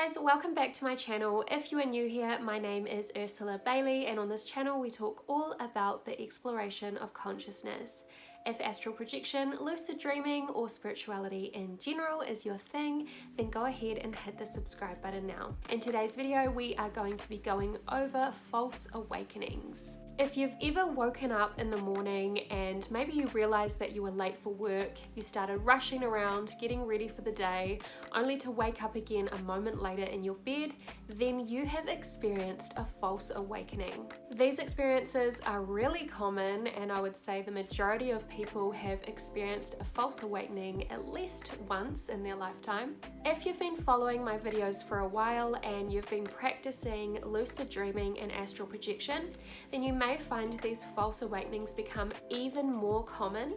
guys, welcome back to my channel. If you are new here, my name is Ursula Bailey, and on this channel we talk all about the exploration of consciousness. If astral projection, lucid dreaming, or spirituality in general is your thing, then go ahead and hit the subscribe button now. In today's video, we are going to be going over false awakenings. If you've ever woken up in the morning and maybe you realized that you were late for work, you started rushing around, getting ready for the day, only to wake up again a moment later in your bed, then you have experienced a false awakening. These experiences are really common, and I would say the majority of people have experienced a false awakening at least once in their lifetime. If you've been following my videos for a while and you've been practicing lucid dreaming and astral projection, then you may find these false awakenings become even more common,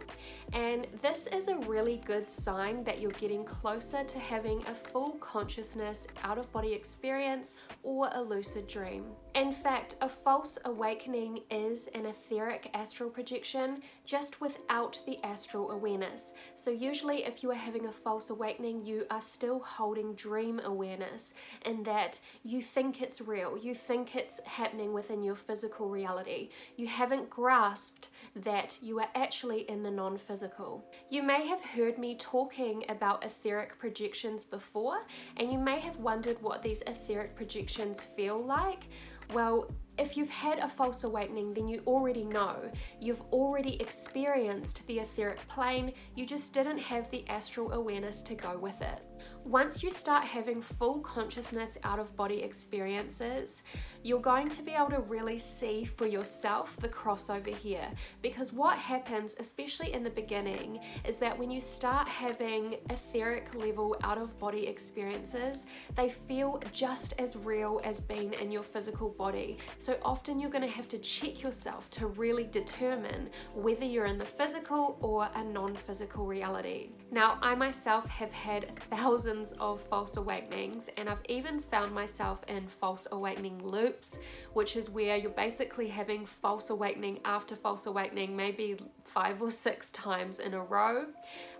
and this is a really good sign that you're getting closer to having a full consciousness out-of-body experience or a lucid dream. In fact, a false awakening is an etheric astral projection just without the astral awareness. So usually if you are having a false awakening, you are still holding dream awareness in that you think it's real, you think it's happening within your physical reality. You haven't grasped that you are actually in the non-physical. You may have heard me talking about etheric projections before, and you may have wondered what these etheric projections feel like. Well, if you've had a false awakening, then you already know. You've already experienced the etheric plane, you just didn't have the astral awareness to go with it. Once you start having full consciousness out-of-body experiences, you're going to be able to really see for yourself the crossover here. Because what happens, especially in the beginning, is that when you start having etheric level out-of-body experiences, they feel just as real as being in your physical body. So often you're going to have to check yourself to really determine whether you're in the physical or a non-physical reality. Now, I myself have had thousands of false awakenings, and I've even found myself in false awakening loops, which is where you're basically having false awakening after false awakening, maybe 5 or 6 times in a row.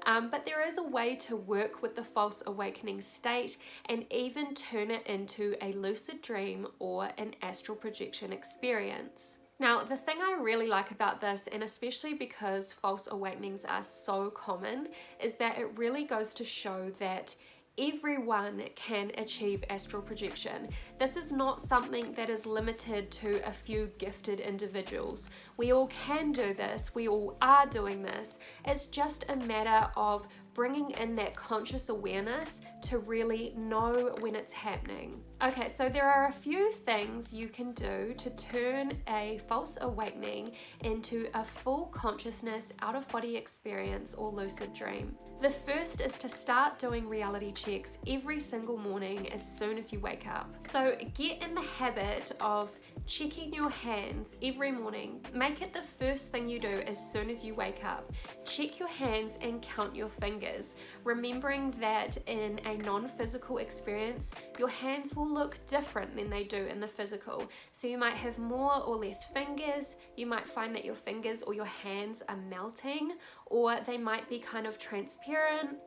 But there is a way to work with the false awakening state and even turn it into a lucid dream or an astral projection experience. Now, the thing I really like about this, and especially because false awakenings are so common, is that it really goes to show that everyone can achieve astral projection. This is not something that is limited to a few gifted individuals. We all can do this, we all are doing this. It's just a matter of bringing in that conscious awareness to really know when it's happening. Okay, so there are a few things you can do to turn a false awakening into a full consciousness out-of-body experience or lucid dream. The first is to start doing reality checks every single morning as soon as you wake up. So get in the habit of checking your hands every morning. Make it the first thing you do as soon as you wake up. Check your hands and count your fingers, remembering that in a non-physical experience, your hands will look different than they do in the physical. So you might have more or less fingers, you might find that your fingers or your hands are melting, or they might be kind of transparent.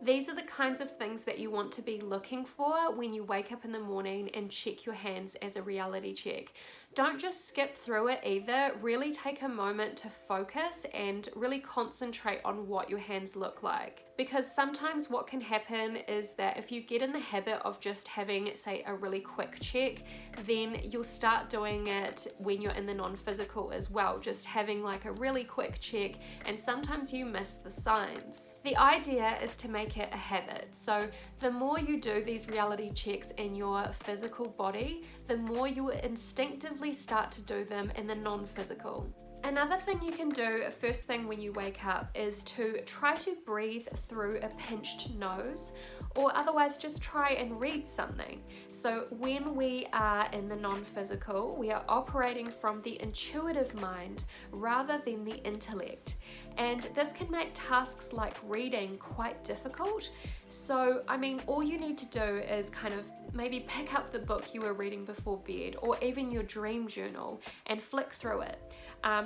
These are the kinds of things that you want to be looking for when you wake up in the morning and check your hands as a reality check. Don't just skip through it either. Really take a moment to focus and really concentrate on what your hands look like. Because sometimes what can happen is that if you get in the habit of just having, say, a really quick check, then you'll start doing it when you're in the non-physical as well, just having like a really quick check, and sometimes you miss the signs. The idea is to make it a habit. So the more you do these reality checks in your physical body, the more you will instinctively start to do them in the non-physical. Another thing you can do first thing when you wake up is to try to breathe through a pinched nose, or otherwise just try and read something. So when we are in the non-physical, we are operating from the intuitive mind rather than the intellect. And this can make tasks like reading quite difficult. So, I mean, all you need to do is kind of maybe pick up the book you were reading before bed, or even your dream journal, and flick through it.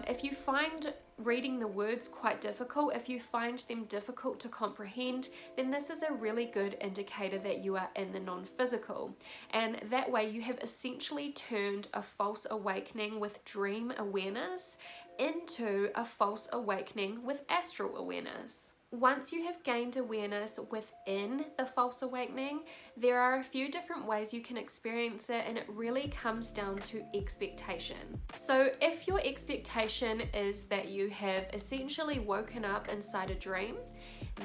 If you find reading the words quite difficult, if you find them difficult to comprehend, then this is a really good indicator that you are in the non-physical. And that way you have essentially turned a false awakening with dream awareness into a false awakening with astral awareness. Once you have gained awareness within the false awakening, there are a few different ways you can experience it, and it really comes down to expectation. So if your expectation is that you have essentially woken up inside a dream,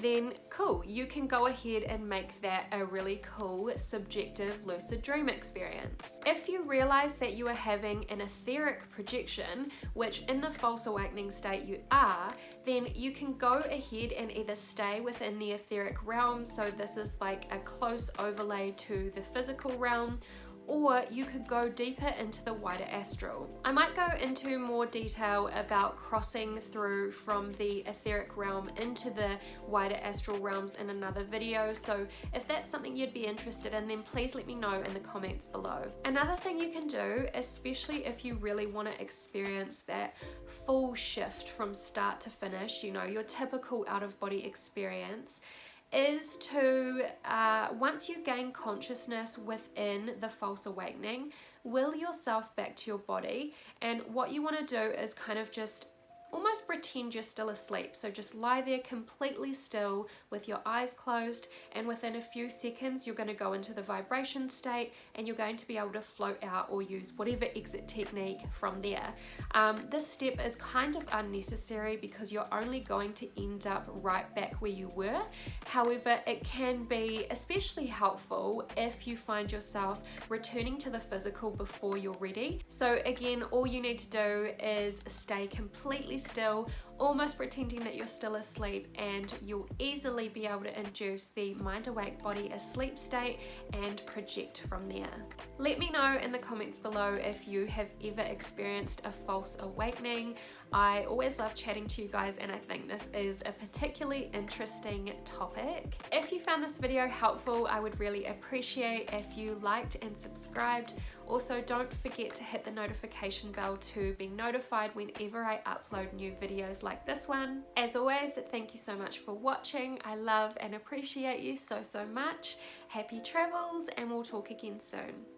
then cool, you can go ahead and make that a really cool subjective lucid dream experience. If you realize that you are having an etheric projection, which in the false awakening state you are, then you can go ahead and either stay within the etheric realm, so this is like a close overlay to the physical realm, or you could go deeper into the wider astral. I might go into more detail about crossing through from the etheric realm into the wider astral realms in another video, so if that's something you'd be interested in, then please let me know in the comments below. Another thing you can do, especially if you really want to experience that full shift from start to finish, you know, your typical out-of-body experience, is to, once you gain consciousness within the false awakening, will yourself back to your body, and what you want to do is kind of just almost pretend you're still asleep. So just lie there completely still with your eyes closed, and within a few seconds you're going to go into the vibration state and you're going to be able to float out or use whatever exit technique from there. This step is kind of unnecessary because you're only going to end up right back where you were. However, it can be especially helpful if you find yourself returning to the physical before you're ready. So again, all you need to do is stay completely still, almost pretending that you're still asleep, and you'll easily be able to induce the mind awake body asleep state and project from there. Let me know in the comments below if you have ever experienced a false awakening. I always love chatting to you guys, and I think this is a particularly interesting topic. If you found this video helpful, I would really appreciate if you liked and subscribed. Also, don't forget to hit the notification bell to be notified whenever I upload new videos like this one. As always, thank you so much for watching. I love and appreciate you so much. Happy travels, and we'll talk again soon.